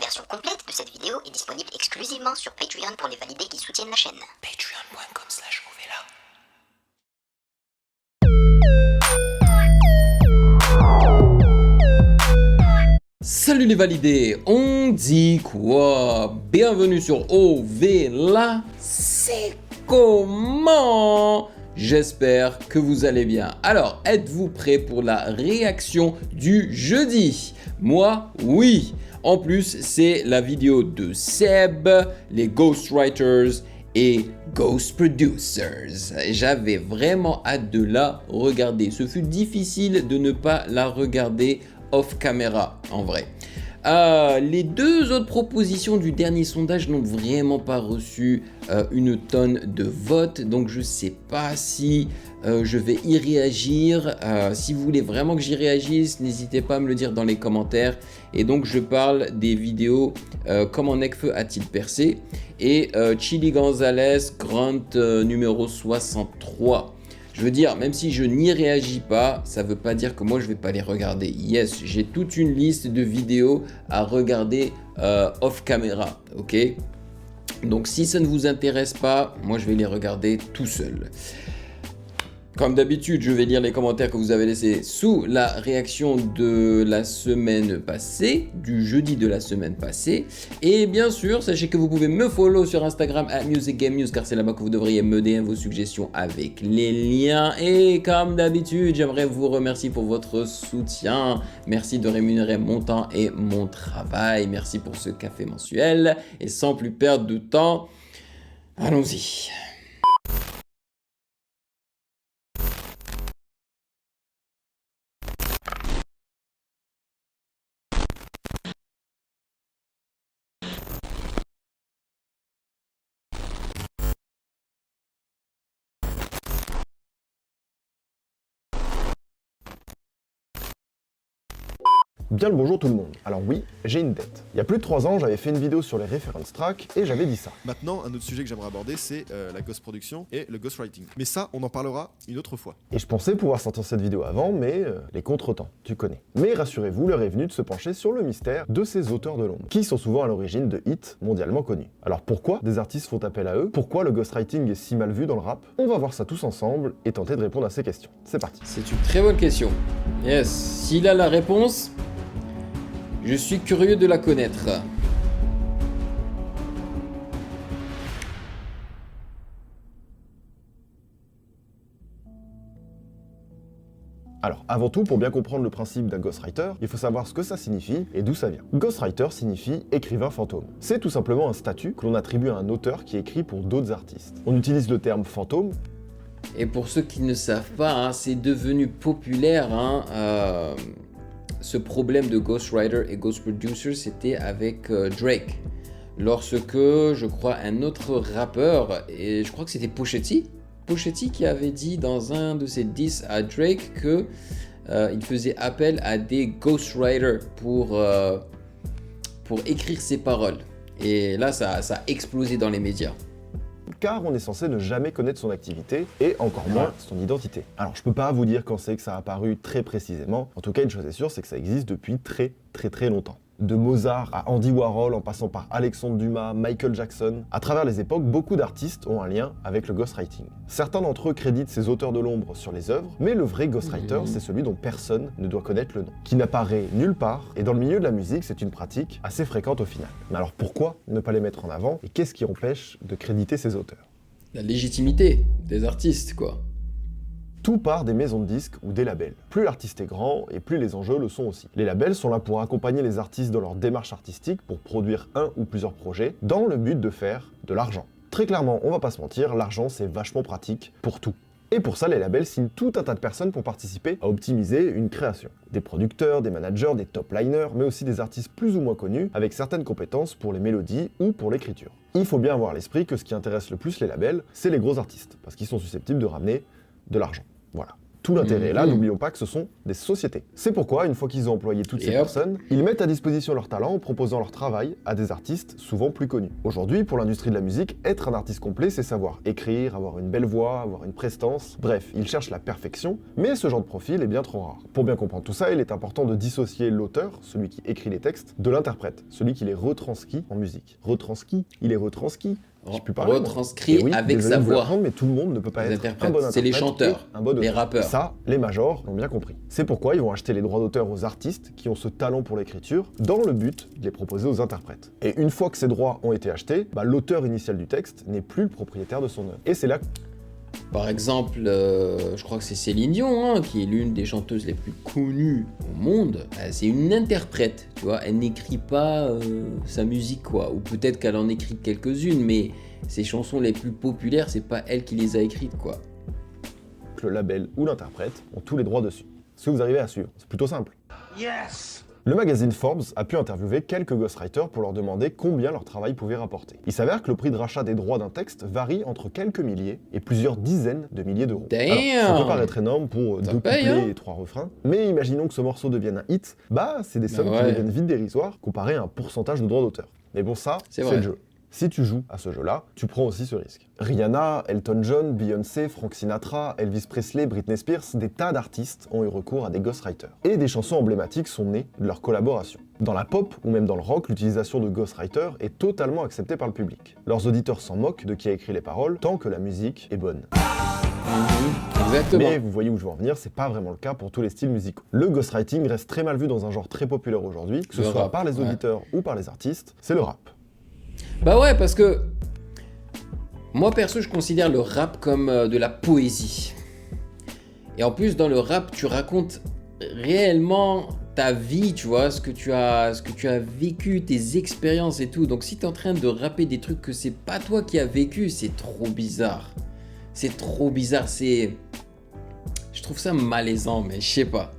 version complète de cette vidéo est disponible exclusivement sur Patreon pour les validés qui soutiennent la chaîne. Patreon.com/Ovela. Salut les validés, on dit quoi? Bienvenue sur Ovela, c'est comment? J'espère que vous allez bien. Alors, êtes-vous prêts pour la réaction du jeudi? Moi, oui. En plus, c'est la vidéo de Seb, les Ghostwriters et Ghost Producers. J'avais vraiment hâte de la regarder. Ce fut difficile de ne pas la regarder off caméra, en vrai. Les deux autres propositions du dernier sondage n'ont vraiment pas reçu une tonne de votes, donc je sais pas si je vais y réagir. Si vous voulez vraiment que j'y réagisse, n'hésitez pas à me le dire dans les commentaires. Et donc je parle des vidéos Comment Nekfeu a-t-il percé et Chili Gonzalez Grant numéro 63. Je veux dire, même si je n'y réagis pas, ça ne veut pas dire que moi je vais pas les regarder. Yes, j'ai toute une liste de vidéos à regarder off caméra, ok? Donc si ça ne vous intéresse pas, moi je vais les regarder tout seul. Comme d'habitude, je vais lire les commentaires que vous avez laissés sous la réaction de la semaine passée, du jeudi de la semaine passée. Et bien sûr, sachez que vous pouvez me follow sur Instagram @musicgamenews car c'est là-bas que vous devriez me donner vos suggestions avec les liens. Et comme d'habitude, j'aimerais vous remercier pour votre soutien. Merci de rémunérer mon temps et mon travail. Merci pour ce café mensuel. Et sans plus perdre de temps, allons-y. Bien le bonjour tout le monde. Alors oui, j'ai une dette. Il y a plus de 3 ans, j'avais fait une vidéo sur les reference tracks et j'avais dit ça. Maintenant, un autre sujet que j'aimerais aborder, c'est la ghost production et le ghostwriting. Mais ça, on en parlera une autre fois. Et je pensais pouvoir sortir cette vidéo avant, mais les contretemps, tu connais. Mais rassurez-vous, l'heure est venue de se pencher sur le mystère de ces auteurs de l'ombre, qui sont souvent à l'origine de hits mondialement connus. Alors pourquoi des artistes font appel à eux? Pourquoi le ghostwriting est si mal vu dans le rap? On va voir ça tous ensemble et tenter de répondre à ces questions. C'est parti. C'est une très bonne question. Yes, s'il a la réponse, je suis curieux de la connaître. Alors, avant tout, pour bien comprendre le principe d'un ghostwriter, il faut savoir ce que ça signifie et d'où ça vient. Ghostwriter signifie écrivain fantôme. C'est tout simplement un statut que l'on attribue à un auteur qui écrit pour d'autres artistes. On utilise le terme fantôme. Et pour ceux qui ne savent pas, hein, c'est devenu populaire. Ce problème de ghostwriter et ghost producer, c'était avec Drake. Lorsque, je crois, un autre rappeur, et je crois que c'était Pusha T qui avait dit dans un de ses diss à Drake que il faisait appel à des ghostwriters pour écrire ses paroles. Et là, ça a explosé dans les médias. Car on est censé ne jamais connaître son activité et encore moins son identité. Alors je peux pas vous dire quand c'est que ça a apparu très précisément, en tout cas une chose est sûre, c'est que ça existe depuis très longtemps. De Mozart à Andy Warhol en passant par Alexandre Dumas, Michael Jackson, à travers les époques, beaucoup d'artistes ont un lien avec le ghostwriting. Certains d'entre eux créditent ces auteurs de l'ombre sur les œuvres, mais le vrai ghostwriter, c'est celui dont personne ne doit connaître le nom, qui n'apparaît nulle part, et dans le milieu de la musique, c'est une pratique assez fréquente au final. Mais alors pourquoi ne pas les mettre en avant, et qu'est-ce qui empêche de créditer ces auteurs? La légitimité des artistes, quoi. Tout part des maisons de disques ou des labels. Plus l'artiste est grand et plus les enjeux le sont aussi. Les labels sont là pour accompagner les artistes dans leur démarche artistique pour produire un ou plusieurs projets dans le but de faire de l'argent. Très clairement, on va pas se mentir, l'argent c'est vachement pratique pour tout. Et pour ça, les labels signent tout un tas de personnes pour participer à optimiser une création. Des producteurs, des managers, des top liners, mais aussi des artistes plus ou moins connus avec certaines compétences pour les mélodies ou pour l'écriture. Il faut bien avoir à l'esprit que ce qui intéresse le plus les labels, c'est les gros artistes, parce qu'ils sont susceptibles de ramener de l'argent. Voilà. Tout l'intérêt est là, n'oublions pas que ce sont des sociétés. C'est pourquoi, une fois qu'ils ont employé toutes ces Et hop. personnes, ils mettent à disposition leur talent en proposant leur travail à des artistes souvent plus connus. Aujourd'hui, pour l'industrie de la musique, être un artiste complet, c'est savoir écrire, avoir une belle voix, avoir une prestance, bref, ils cherchent la perfection, mais ce genre de profil est bien trop rare. Pour bien comprendre tout ça, il est important de dissocier l'auteur, celui qui écrit les textes, de l'interprète, celui qui les retranscrit en musique. Retranscrit, il est retranscrit. J'ai pu parler, moi. Retranscrit Et oui, avec désolé sa de vous voix. l'apprendre, mais tout le monde ne peut pas Les être un interprètes, bon c'est les interprète chanteurs, et un bon les auteur. rappeurs. Ça, les majors l'ont bien compris. C'est pourquoi ils vont acheter les droits d'auteur aux artistes qui ont ce talent pour l'écriture, dans le but de les proposer aux interprètes. Et une fois que ces droits ont été achetés, l'auteur initial du texte n'est plus le propriétaire de son œuvre. Et c'est là Par exemple, je crois que c'est Céline Dion, hein, qui est l'une des chanteuses les plus connues au monde. C'est une interprète, tu vois. Elle n'écrit pas sa musique, quoi. Ou peut-être qu'elle en écrit quelques-unes, mais ses chansons les plus populaires, c'est pas elle qui les a écrites, quoi. que le label ou l'interprète ont tous les droits dessus. Est-ce que vous arrivez à suivre? C'est plutôt simple. Yes! Le magazine Forbes a pu interviewer quelques ghostwriters pour leur demander combien leur travail pouvait rapporter. Il s'avère que le prix de rachat des droits d'un texte varie entre quelques milliers et plusieurs dizaines de milliers d'euros. Damn! Alors, ça peut paraître énorme pour Ça 2 paye, couplets hein. et 3 refrains, mais imaginons que ce morceau devienne un hit, c'est des sommes Ouais. qui deviennent vite dérisoires comparé à un pourcentage de droits d'auteur. Mais bon, ça, C'est c'est vrai. le jeu. Si tu joues à ce jeu-là, tu prends aussi ce risque. Rihanna, Elton John, Beyoncé, Frank Sinatra, Elvis Presley, Britney Spears, des tas d'artistes ont eu recours à des ghostwriters. Et des chansons emblématiques sont nées de leur collaboration. Dans la pop ou même dans le rock, l'utilisation de ghostwriters est totalement acceptée par le public. Leurs auditeurs s'en moquent de qui a écrit les paroles tant que la musique est bonne. Exactement. Mais vous voyez où je veux en venir, c'est pas vraiment le cas pour tous les styles musicaux. Le ghostwriting reste très mal vu dans un genre très populaire aujourd'hui, que ce Le soit rap, par les ouais. auditeurs ou par les artistes, c'est le rap. Bah ouais, parce que moi perso, je considère le rap comme de la poésie. Et en plus, dans le rap, tu racontes réellement ta vie, tu vois, ce que tu as vécu, tes expériences et tout. Donc si tu es en train de rapper des trucs que c'est pas toi qui as vécu, c'est trop bizarre. C'est trop bizarre, je trouve ça malaisant, mais je sais pas.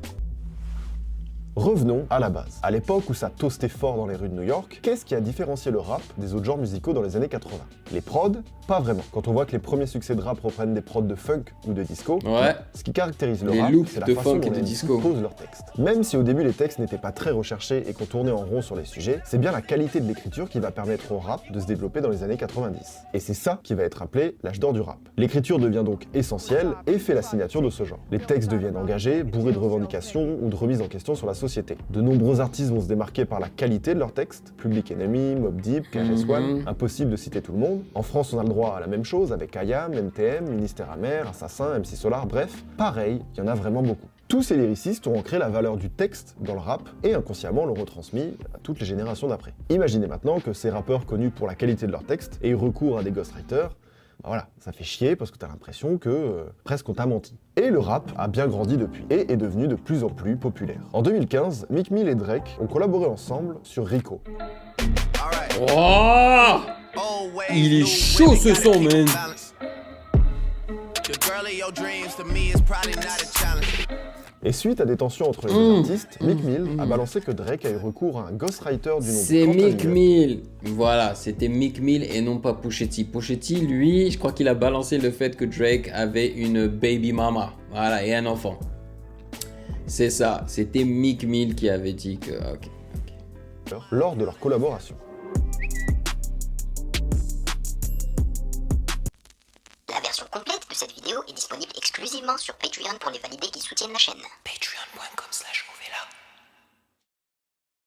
Revenons à la base. À l'époque où ça toastait fort dans les rues de New York, qu'est-ce qui a différencié le rap des autres genres musicaux dans les années 80? Les prods? Pas vraiment. Quand on voit que les premiers succès de rap reprennent des prods de funk ou de disco, Ouais. ce qui caractérise le Les rap, loops c'est la de façon funk dont et de les disco. MCs posent leurs textes. Même si au début les textes n'étaient pas très recherchés et qu'on tournait en rond sur les sujets, c'est bien la qualité de l'écriture qui va permettre au rap de se développer dans les années 90. Et c'est ça qui va être appelé l'âge d'or du rap. L'écriture devient donc essentielle et fait la signature de ce genre. Les textes deviennent engagés, bourrés de revendications ou de remises en question sur la société. De nombreux artistes vont se démarquer par la qualité de leurs textes. Public Enemy, Mobb Deep, KRS-One, impossible de citer tout le monde. En France, on a le droit à la même chose avec IAM, NTM, Ministère Amer, Assassin, MC Solar, bref, pareil, il y en a vraiment beaucoup. Tous ces lyricistes ont ancré la valeur du texte dans le rap et inconsciemment l'ont retransmis à toutes les générations d'après. Imaginez maintenant que ces rappeurs connus pour la qualité de leurs textes aient eu recours à des ghostwriters. Voilà, ça fait chier parce que t'as l'impression que presque on t'a menti. Et le rap a bien grandi depuis et est devenu de plus en plus populaire. En 2015, Meek Mill et Drake ont collaboré ensemble sur Rico. Oh, il est chaud ce son, man. Et suite à des tensions entre les deux artistes, Meek Mill a balancé que Drake a eu recours à un ghostwriter du nom de C'est Quentin Meek Miller. Mill. Voilà, c'était Meek Mill et non pas Pusha T. Pusha T, lui, je crois qu'il a balancé le fait que Drake avait une baby mama. Voilà, et un enfant. C'est ça, c'était Meek Mill qui avait dit que... ok. Lors de leur collaboration. La version complète de cette vidéo est disponible exclusivement sur Patreon pour les validés qui soutiennent la chaîne. Patreon.com/.